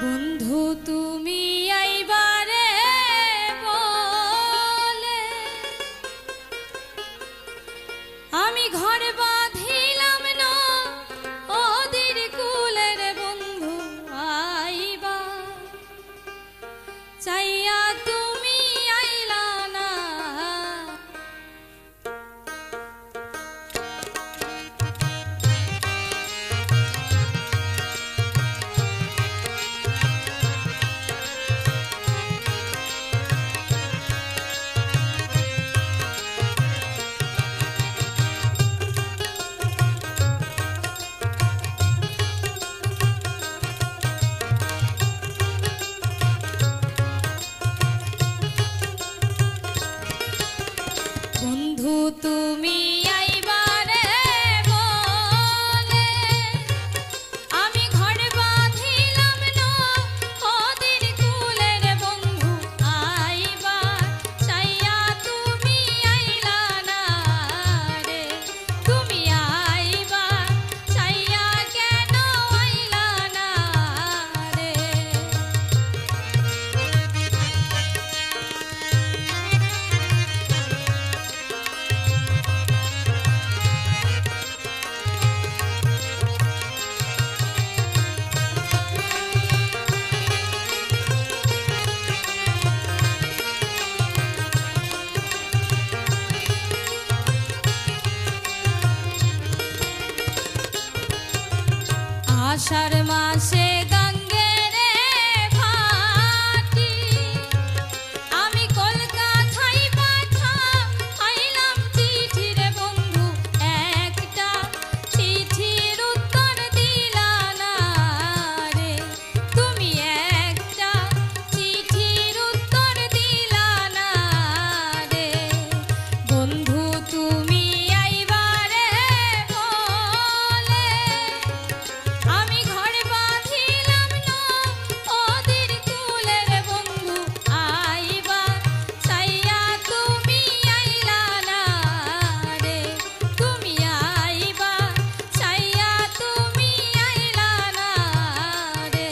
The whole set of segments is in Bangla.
বন্ধু তুমি আইবারে বলে আমি ঘর বাঁধিলাম না ওদের কুলের বন্ধু আইবা চাইয়া তুমি আইলা না বন্ধু তুমি আইবারে বলে আমি ঘর বাঁধিলাম না ওদের কুলের বন্ধু আইবা চাইয়া তুমি আইলা না রে তুমি আইবা চাইয়া কেন আইলা না রে আষাঢ় মাসে গঙ্গের ভাটি আমি কলকাতায় পাঠাইলাম চিঠি রে বন্ধু একটা চিঠির উত্তর দিলা না রে তুমি একটা চিঠির উত্তর দিলা না রে বন্ধু তুমি আইবারে বলে আমি ঘর বাঁধিলাম না ওদের কুলের বন্ধু আইবা চাইয়া তুমি আইলা না রে তুমি আইবা চাইয়া তুমি আইলা না রে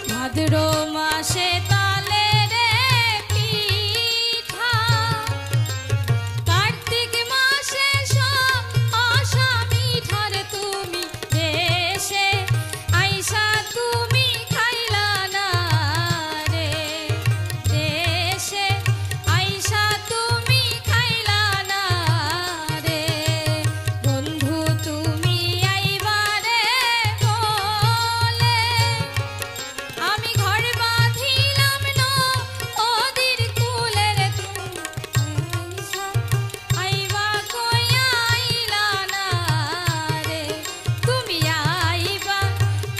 ভাদ্র মাসে তালের পিঠা কার্তিক মাসে সব আশা মিঠার তুমি দেশে আইসা তুমি খাইলা না রে দেশে আইসা তুমি খাইলা না রে বন্ধু তুমি আইবারে বলে আমি ঘর বাঁধিলাম না ওদের কুলের তুমি আইবা কইয়া আইলা না রে তুমি আইবা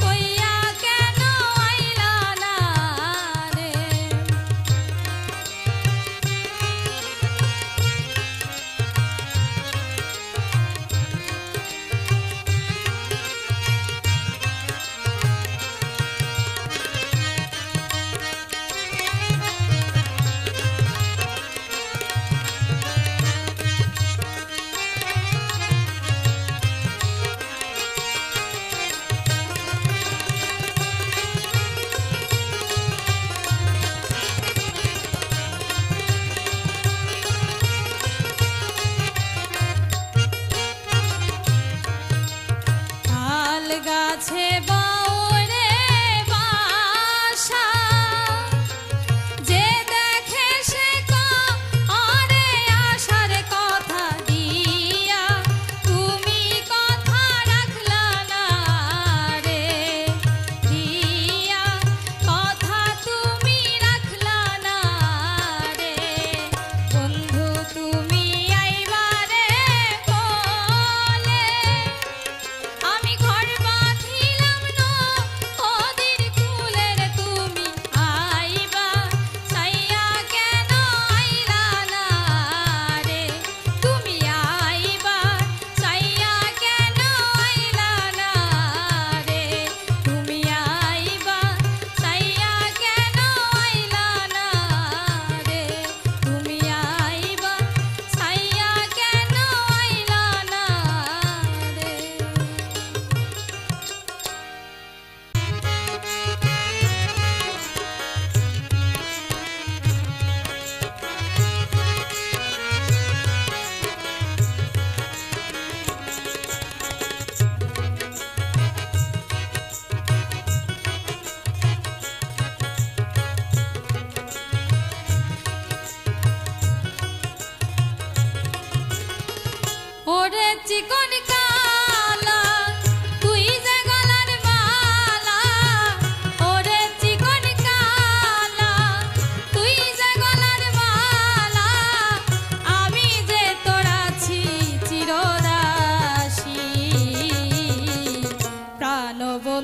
কইয়া কেন আইলা না রে তাল গাছে বাউরে বাসা যে দেখে সে করে আশার কথা দিয়া তুমি কথা রাখলা না রে দিয়া কথা তুমি রাখলা না রে বন্ধু তুমি আইবারে বলে আমি ঘর বাঁধিলাম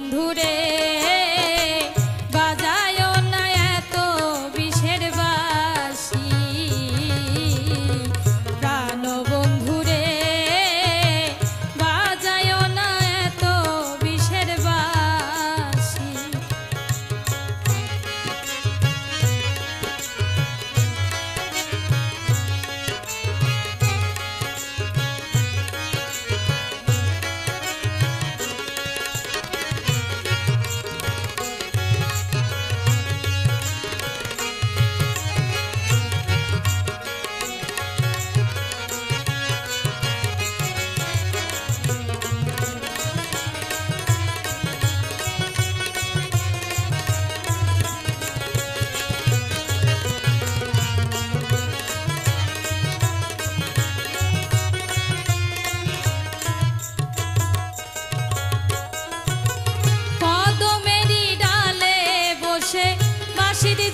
বন্ধুরে বাজায় না এত বিষের বাঁশি, প্রাণ বন্ধুরে বাজায় না এত বিষের বাঁশি।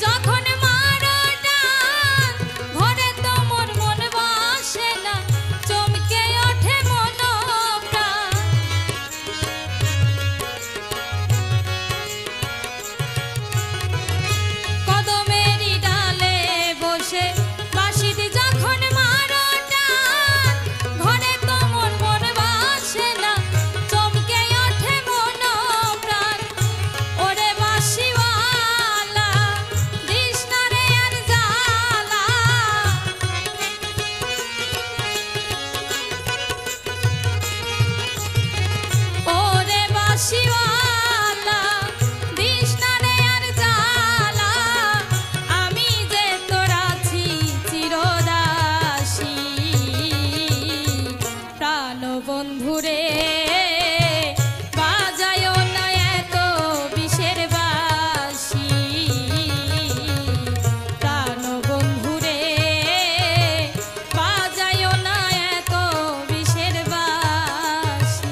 যখন মারো টান ঘরে তো মোর মন বসে না, চমকে ওঠে মন প্রাণ। কদমেরই ডালে বসে বাঁশিটি যখন মারো টান ঘরে তো মোর মন বসে না, চমকে ওঠে মন প্রাণ। ওরে বাঁশিওয়ালা বাঁশিওয়ালা দিস না রে আর জ্বালা, আমি যে তোর আছি চিরদাসী, প্রাণ বন্ধুরে বাজায় না এত বিষের বাঁশি, প্রাণ বন্ধুরে বাজায় না এত বিষের বাঁশি।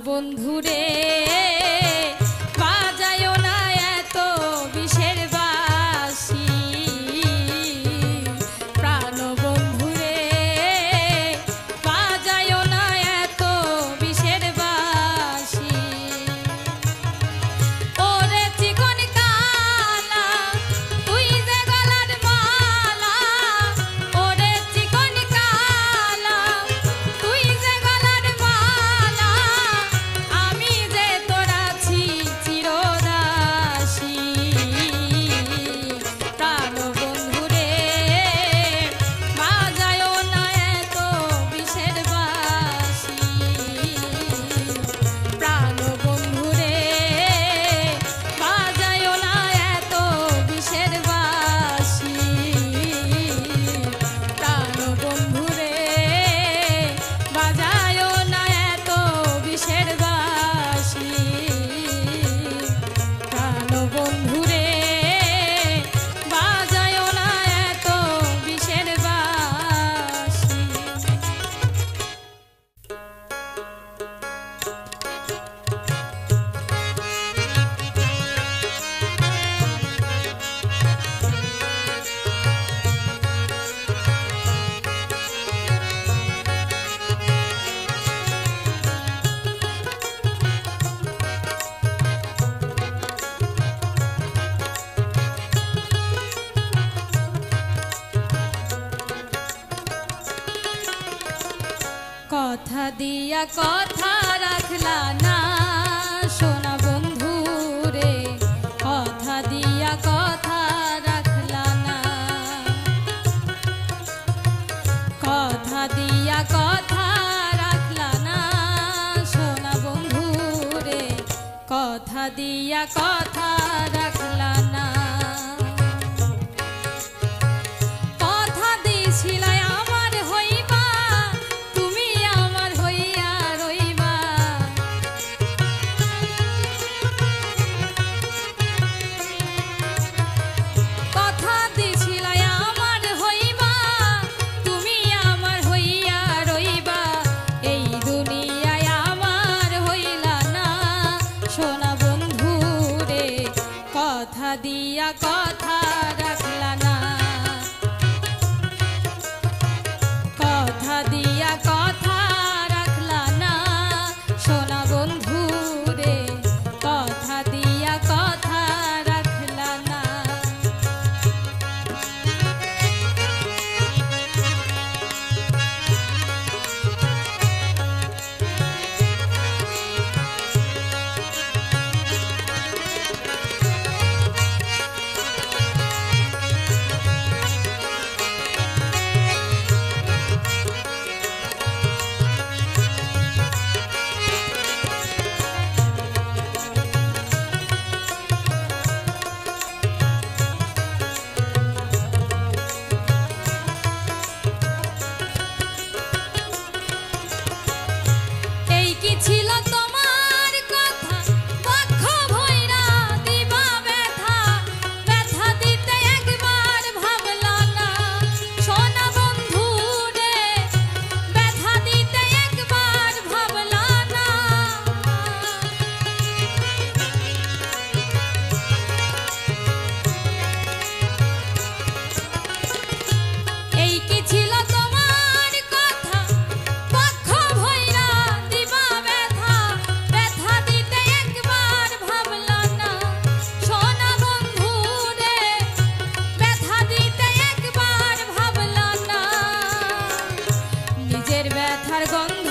বন্ধুরে বাজায় না এত বিষের বাঁশি, প্রাণ বন্ধুরে বাজায় না এত বিষের বাঁশি। ওরে চিকন কালা তুই যে গলার মালা, ওরে চিকন কালা তুই যে গলার মালা, আমি কথা দিয়া কথা রাখলা না সোনা বন্ধু রে, কথা দিয়া কথা রাখলা না, কথা দিয়া কথা রাখলা না সোনা বন্ধু রে, কথা দিয়া কথা রাখলা না। কথা দিয়া কথা রাখলা না, কথা দিয়া কথা রাখলা না সোনা বন্ধু রে, কথা দিয়া কথা রাখলা না। ব্যথার গন্ধ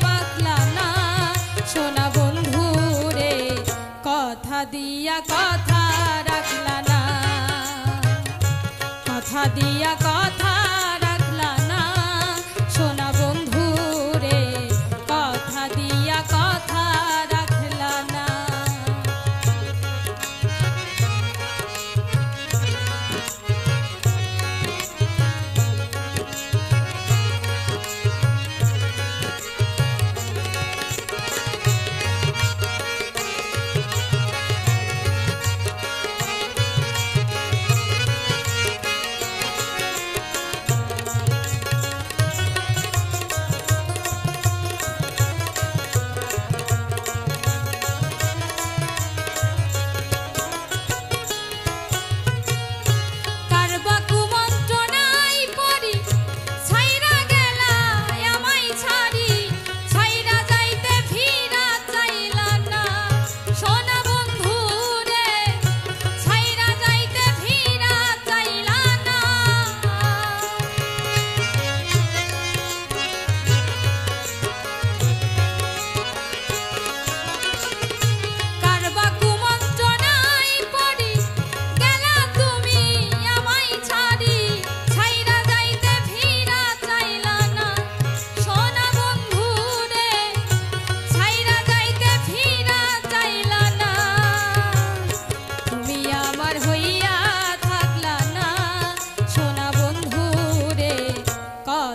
মাখলা না সোনা বন্ধু রে, কথা দিয়া কথা রাখলা না, কথা দিয়া কথা রাখলা না সোনা বন্ধু রে, কথা দিয়া কথা রাখলা না।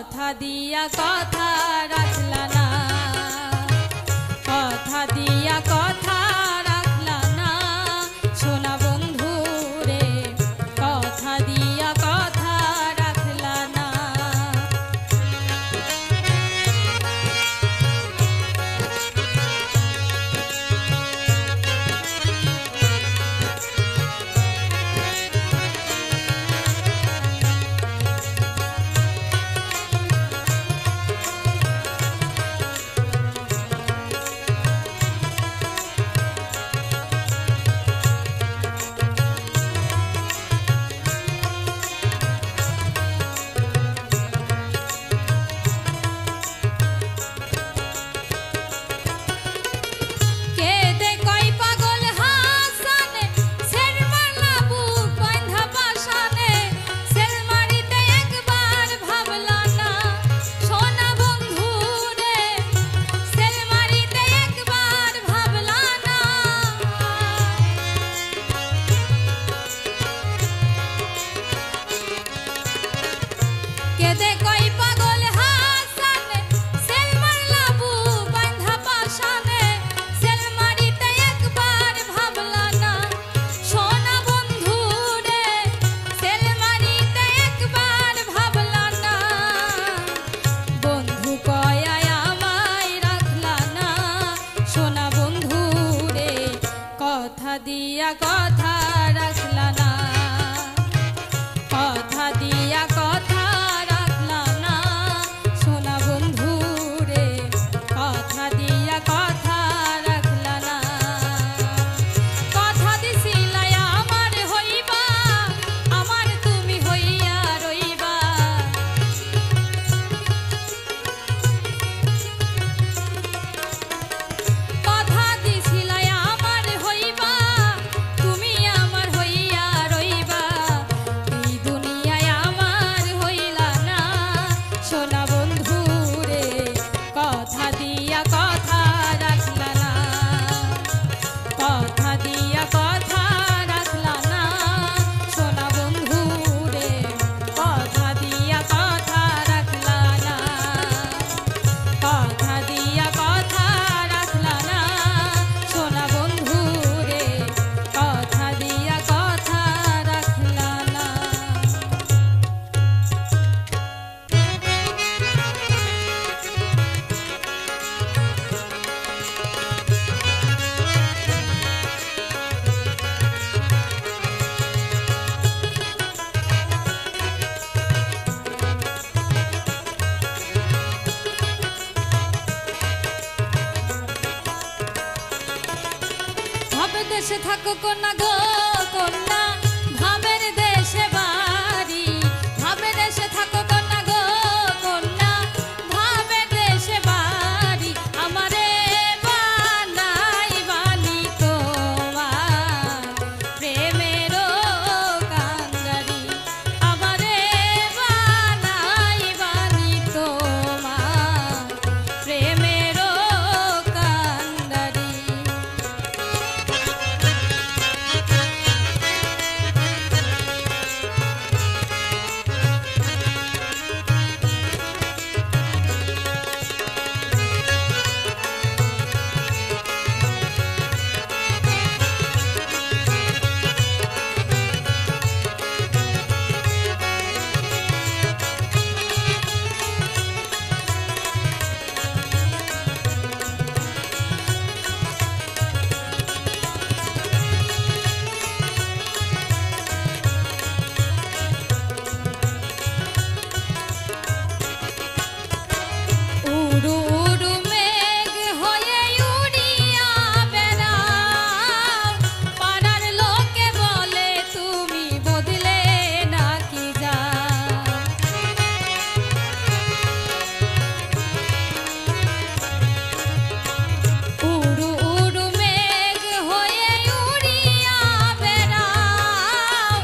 কথা দিয়া কথা রাখলা না, কথা দিয়া কথা রাখলা না সোনা বন্ধু রে, কথা দিয়া কথা রাখলা না। থাকো কন্যা গো কন্যা ভাবের দেশে বাড়ি ভাবের দেশে থাকো কন্যা গো কন্যা ভাবের দেশে বাড়ি আমারে বানাই বানি তোমার প্রেমের কান্ডারি আমারে বানাই বানি তোমার প্রেমের কান্ডারি। উড়ু উড়ু মেঘ হয়ে উড়িয়া বেড়াও পাড়ার লোকে বলে তুমি বদলে নাকি যাও। উড়ু উড়ু মেঘ হয়ে উড়িয়া বেড়াও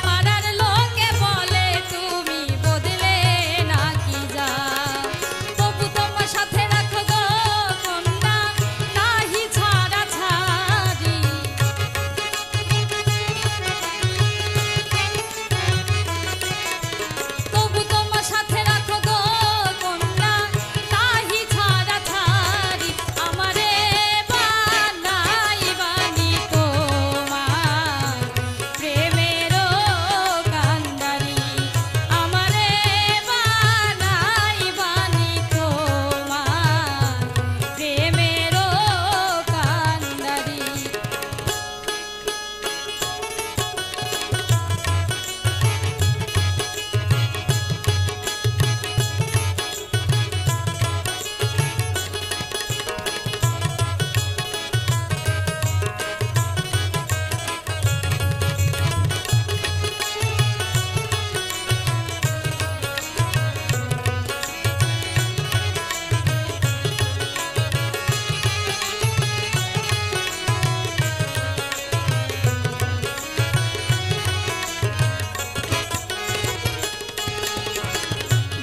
পাড়ার লোকে বলে তুমি বদলে নাকি যাও। তবু তোমার সাথে রাখো গো কন্যা নাহি ছাড়া ছাড়ি তবু তোমার সাথে রাখো গো কন্যা নাহি ছাড়া ছাড়ি আমারে বানাই বানি তোমার প্রেমের কান্ডারি আমারে বানাই বানি তোমার প্রেমের কান্ডারি।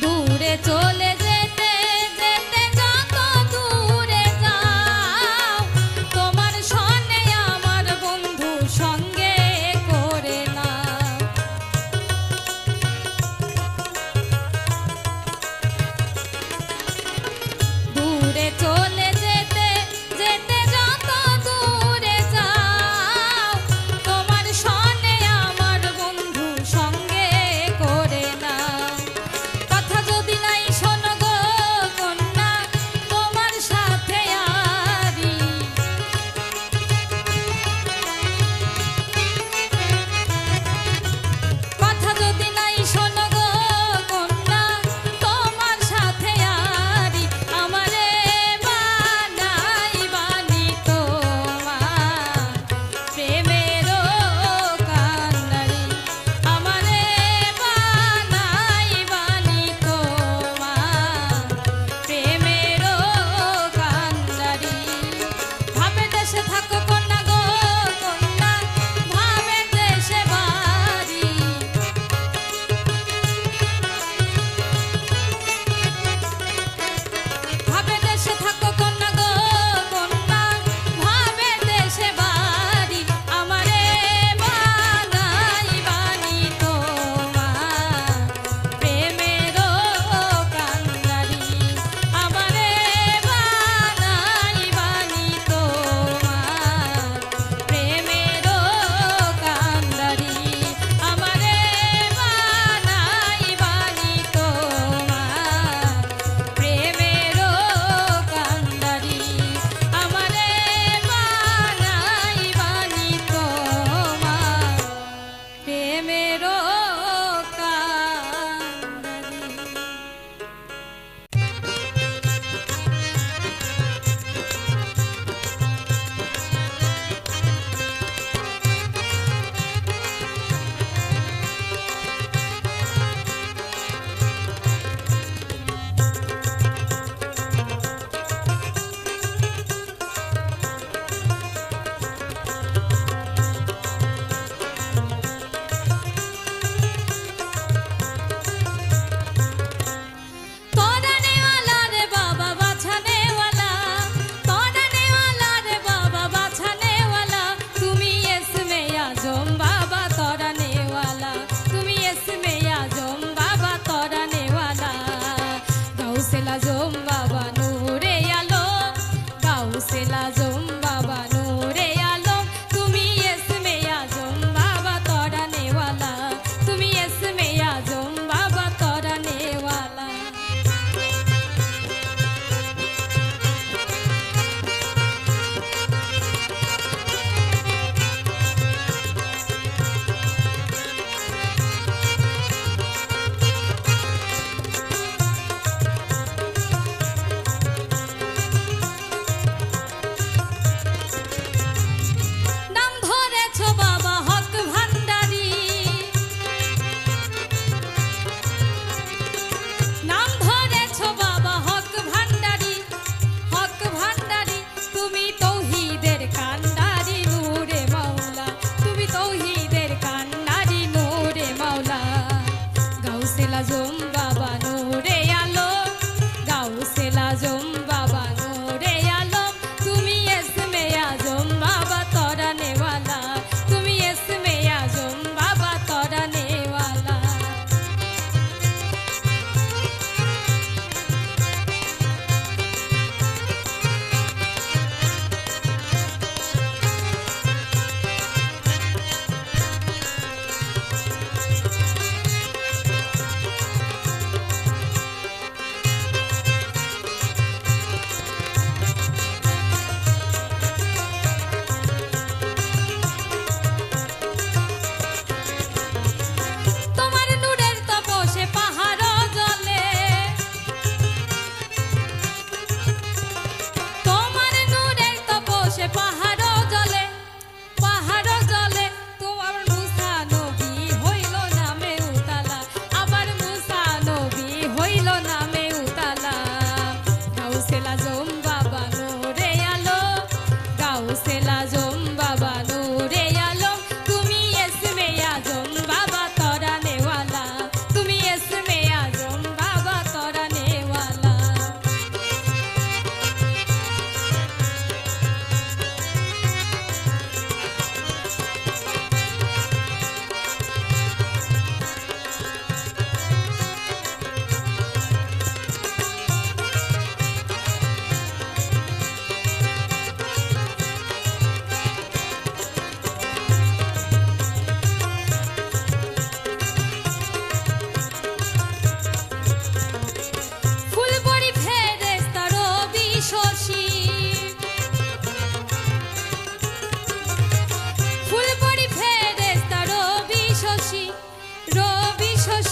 দূরে চলে যেতে যেতে যত দূরে যাও তোমার সনে আমার বন্ধু সঙ্গে করে নাও। দূরে চলে যেতে যেতে যত দূরে যাও তোমার সনে আমার বন্ধু সঙ্গে করে নাও। কথা যদি নাই শোনো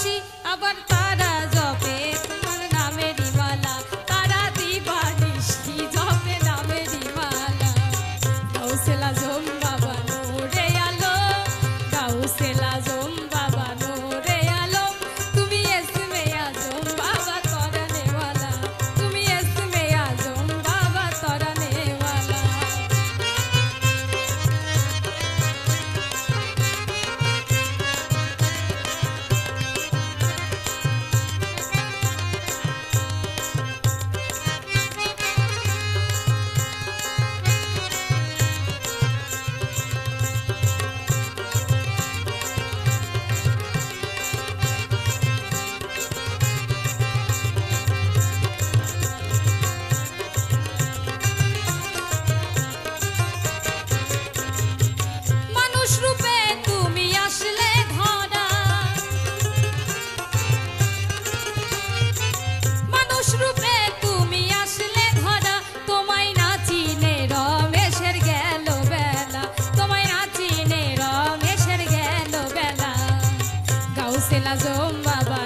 নিশি আবার তারা জপে তোমার নামেরই মালা, তারা দিবা নিশি জপে নামেরই মালা। গাউসে আজম বাবা নূরে আলম, গাউসে আজম বাবা নূরে আলম, তুমি ইসমে আজম বাবা তরানেওয়ালা, তুমি ইসমে আজম বাবা তরানেওয়ালা। মানুষ রূপে তুমি আসলে ধরা, মানুষ রূপে তুমি আসলে ধরা, তোমায় না চিনে রমেশের গেল বেলা, তোমায় না চিনে রমেশের গেল বেলা। গাউসে আজম বাবা